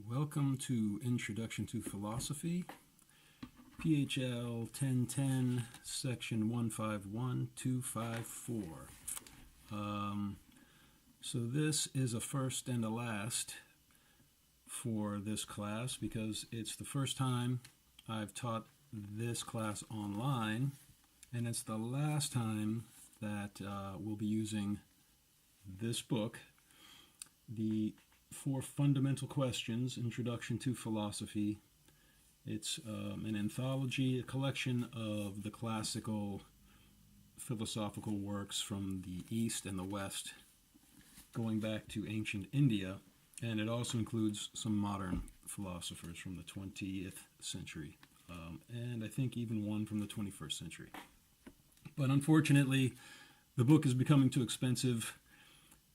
Welcome to Introduction to Philosophy, PHL 1010, Section 151254. So this is a first and a last for this class because it's the first time I've taught this class online, and it's the last time that we'll be using this book, the 4 Fundamental Questions, Introduction to Philosophy. It's an anthology, a collection of the classical philosophical works from the East and the West, going back to ancient India, and it also includes some modern philosophers from the 20th century, and I think even one from the 21st century. But unfortunately, the book is becoming too expensive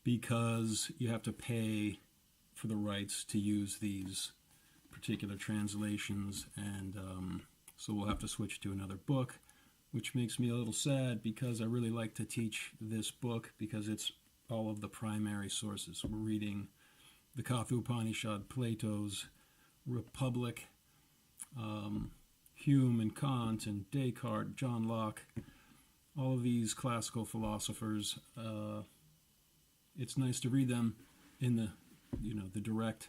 because you have to pay for the rights to use these particular translations, and so we'll have to switch to another book, which makes me a little sad because I really like to teach this book because it's all of the primary sources. We're reading the Katha Upanishad, Plato's Republic, Hume and Kant and Descartes, John Locke, all of these classical philosophers. It's nice to read them in the direct,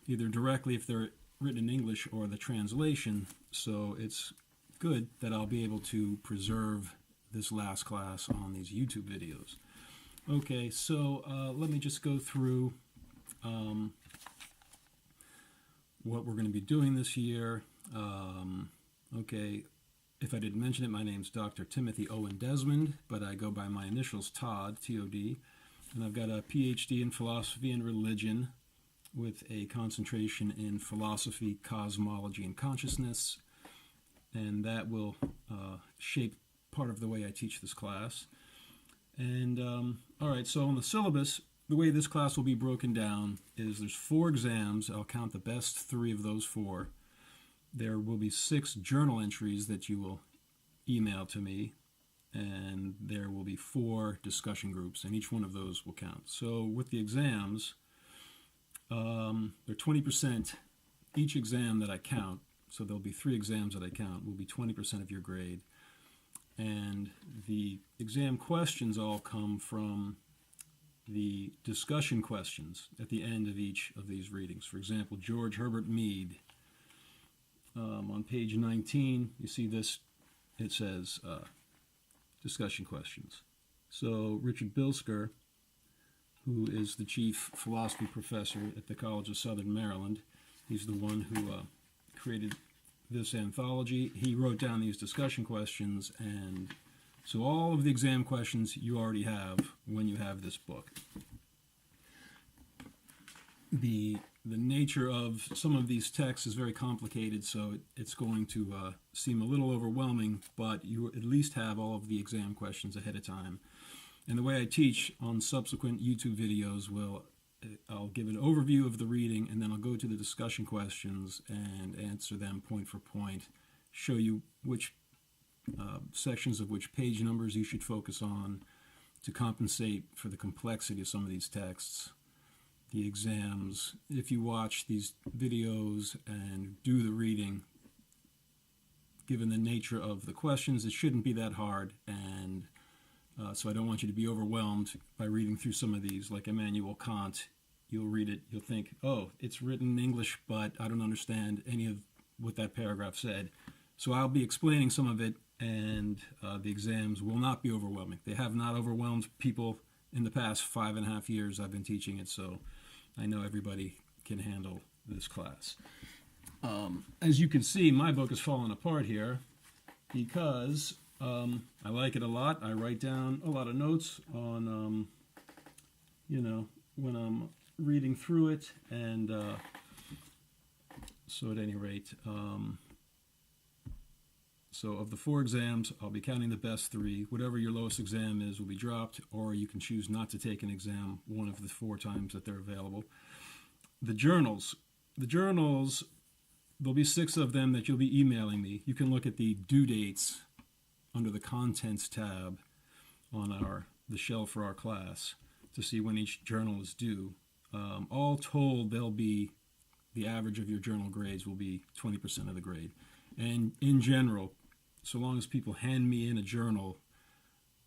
either directly if they're written in English or the translation. So it's good that I'll be able to preserve this last class on these YouTube videos. Okay, so let me just go through what we're going to be doing this year. Okay, if I didn't mention it, my name's Dr. Timothy Owen Desmond, but I go by my initials Todd, T-O-D, and I've got a PhD in philosophy and religion with a concentration in philosophy, cosmology, and consciousness, and that will shape part of the way I teach this class. And all right, so on the syllabus, the way this class will be broken down is there's 4 exams. I'll count the best 3 of those 4. There will be 6 journal entries that you will email to me, and there will be 4 discussion groups, and each one of those will count. So with the exams, they're 20%. Each exam that I count, so there'll be 3 exams that I count, will be 20% of your grade. And the exam questions all come from the discussion questions at the end of each of these readings. For example, George Herbert Mead. On page 19, you see this, it says discussion questions. So Richard Bilsker, who is the chief philosophy professor at the College of Southern Maryland, he's the one who created this anthology. He wrote down these discussion questions, and so all of the exam questions you already have when you have this book. The nature of some of these texts is very complicated, so it's going to seem a little overwhelming, but you at least have all of the exam questions ahead of time. And the way I teach on subsequent YouTube videos I'll give an overview of the reading, and then I'll go to the discussion questions and answer them point for point, show you which sections of which page numbers you should focus on to compensate for the complexity of some of these texts. The exams, if you watch these videos and do the reading, given the nature of the questions, it shouldn't be that hard, and so I don't want you to be overwhelmed by reading through some of these. Like Immanuel Kant, you'll read it, you'll think, oh, it's written in English, but I don't understand any of what that paragraph said. So I'll be explaining some of it, and the exams will not be overwhelming. They have not overwhelmed people in the past 5.5 years I've been teaching it, so I know everybody can handle this class. As you can see, my book is falling apart here because I like it a lot. I write down a lot of notes on, when I'm reading through it, and so at any rate, so of the 4 exams, I'll be counting the best 3. Whatever your lowest exam is will be dropped, or you can choose not to take an exam one of the 4 times that they're available. The journals, there'll be 6 of them that you'll be emailing me. You can look at the due dates under the Contents tab on the shelf for our class to see when each journal is due. All told, there'll be the average of your journal grades will be 20% of the grade. And in general, so long as people hand me in a journal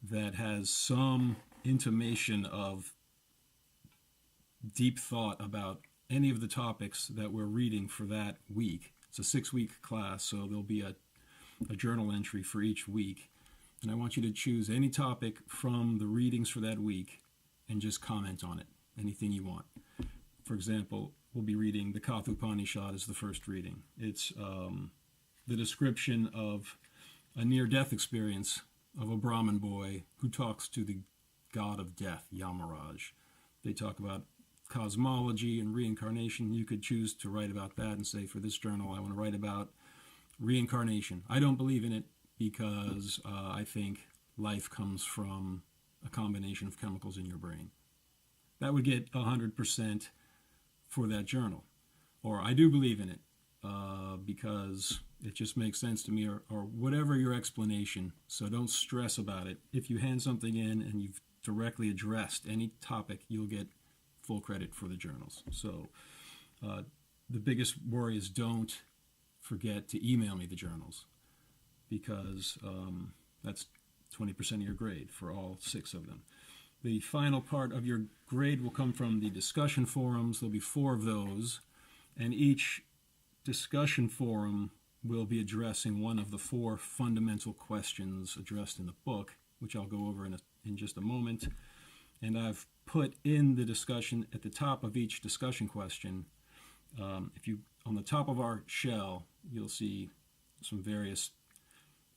that has some intimation of deep thought about any of the topics that we're reading for that week. It's a 6-week class, so there'll be a journal entry for each week. And I want you to choose any topic from the readings for that week and just comment on it, anything you want. For example, we'll be reading the Katha Upanishad as the first reading. It's the description of a near-death experience of a Brahmin boy who talks to the god of death, Yamaraj. They talk about cosmology and reincarnation. You could choose to write about that and say, for this journal, I want to write about reincarnation. I don't believe in it because I think life comes from a combination of chemicals in your brain. That would get 100% for that journal. Or I do believe in it because it just makes sense to me, or whatever your explanation. So don't stress about it. If you hand something in and you've directly addressed any topic, you'll get full credit for the journals. So the biggest worry is don't forget to email me the journals, because that's 20% of your grade for all 6 of them. The final part of your grade will come from the discussion forums. There'll be 4 of those, and each discussion forum will be addressing one of the 4 fundamental questions addressed in the book, which I'll go over in just a moment. And I've put in the discussion at the top of each discussion question. If you on the top of our shell, you'll see some various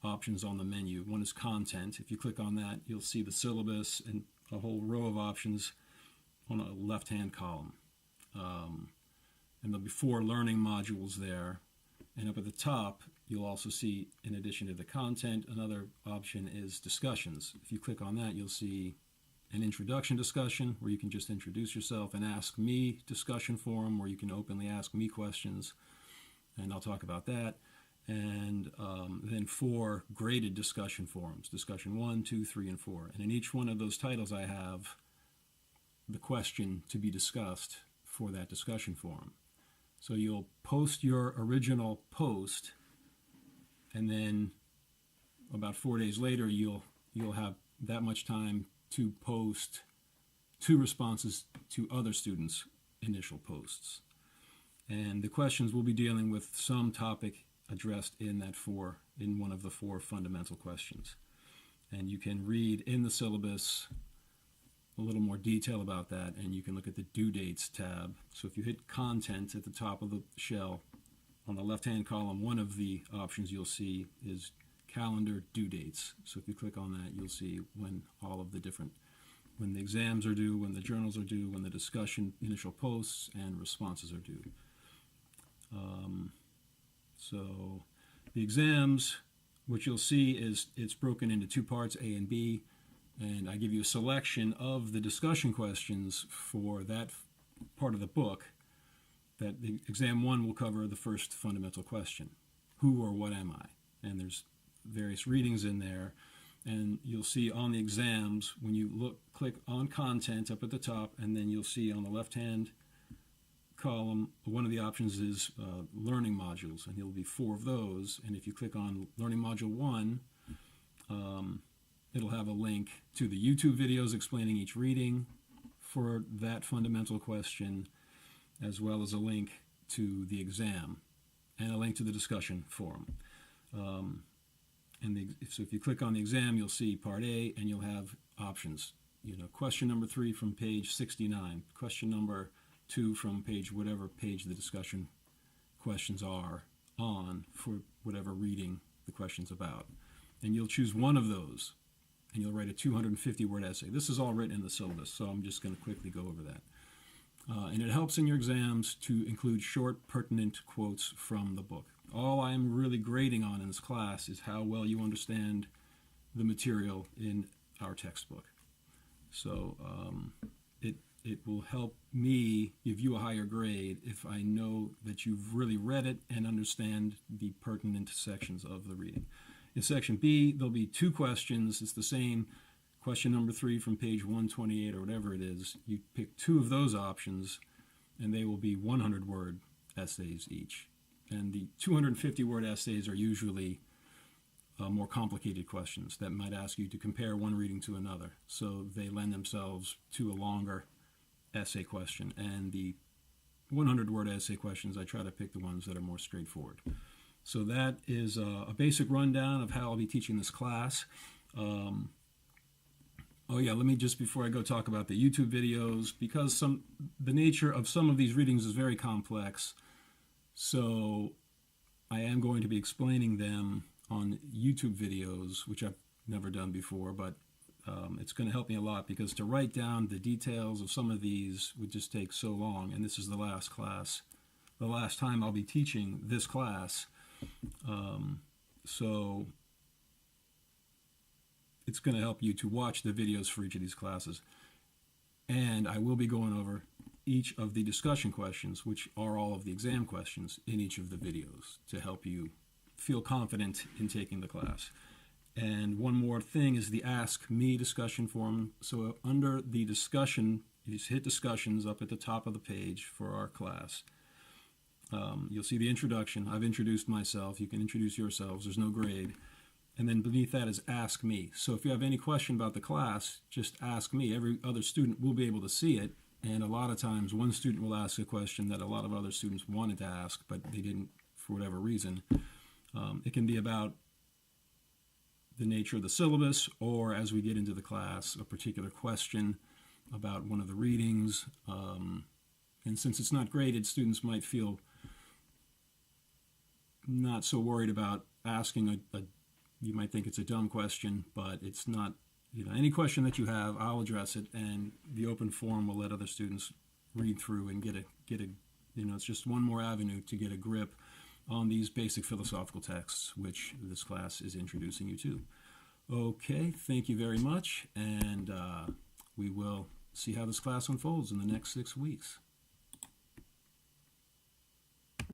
options on the menu. One is content. If you click on that, you'll see the syllabus and a whole row of options on a left-hand column. And there'll be 4 learning modules there. And up at the top, you'll also see, in addition to the content, another option is discussions. If you click on that, you'll see an introduction discussion where you can just introduce yourself, and ask me discussion forum where you can openly ask me questions, and I'll talk about that. And then 4 graded discussion forums, discussion 1, 2, 3, and 4. And in each one of those titles I have the question to be discussed for that discussion forum. So you'll post your original post, and then about 4 days later you'll have that much time to post 2 responses to other students' initial posts. And the questions will be dealing with some topic addressed in one of the 4 fundamental questions. And you can read in the syllabus a little more detail about that, and you can look at the due dates tab. So if you hit content at the top of the shell, on the left-hand column, one of the options you'll see is calendar due dates. So if you click on that, you'll see when when the exams are due, when the journals are due, when the discussion initial posts and responses are due. So the exams, what you'll see is it's broken into 2 parts, A and B, and I give you a selection of the discussion questions for that part of the book. That the exam 1 will cover the first fundamental question, who or what am I? And there's various readings in there, and you'll see on the exams, when you click on content up at the top, and then you'll see on the left-hand column, one of the options is learning modules, and there'll be 4 of those. And if you click on learning module 1, it'll have a link to the YouTube videos explaining each reading for that fundamental question, as well as a link to the exam and a link to the discussion forum. So if you click on the exam, you'll see part A, and you'll have options. Question number 3 from page 69, question number 2 from whatever page the discussion questions are on for whatever reading the question's about. And you'll choose one of those, and you'll write a 250-word essay. This is all written in the syllabus, so I'm just going to quickly go over that. And it helps in your exams to include short, pertinent quotes from the book. All I'm really grading on in this class is how well you understand the material in our textbook. So it will help me give you a higher grade if I know that you've really read it and understand the pertinent sections of the reading. In section B, there'll be 2 questions. It's the same. Question number 3 from page 128 or whatever it is. You pick 2 of those options, and they will be 100-word essays each. And the 250-word essays are usually more complicated questions that might ask you to compare one reading to another. So they lend themselves to a longer essay question. And the 100-word essay questions, I try to pick the ones that are more straightforward. So that is a basic rundown of how I'll be teaching this class. Oh yeah, let me just, before I go, talk about the YouTube videos, because the nature of some of these readings is very complex. So I am going to be explaining them on YouTube videos, which I've never done before, but it's going to help me a lot, because to write down the details of some of these would just take so long, and this is the last class, the last time I'll be teaching this class. So it's going to help you to watch the videos for each of these classes. And I will be going over each of the discussion questions, which are all of the exam questions in each of the videos, to help you feel confident in taking the class. And one more thing is the Ask Me discussion forum. So under the discussion, you just hit discussions up at the top of the page for our class. You'll see the introduction. I've introduced myself. You can introduce yourselves. There's no grade. And then beneath that is Ask Me. So if you have any question about the class, just ask me. Every other student will be able to see it. And a lot of times one student will ask a question that a lot of other students wanted to ask, but they didn't for whatever reason. It can be about the nature of the syllabus, or as we get into the class, a particular question about one of the readings. And since it's not graded, students might feel not so worried about asking you might think it's a dumb question, but it's not. Any question that you have, I'll address it, and the open forum will let other students read through and get a it's just one more avenue to get a grip on these basic philosophical texts, which this class is introducing you to. Okay, thank you very much, and we will see how this class unfolds in the next 6 weeks.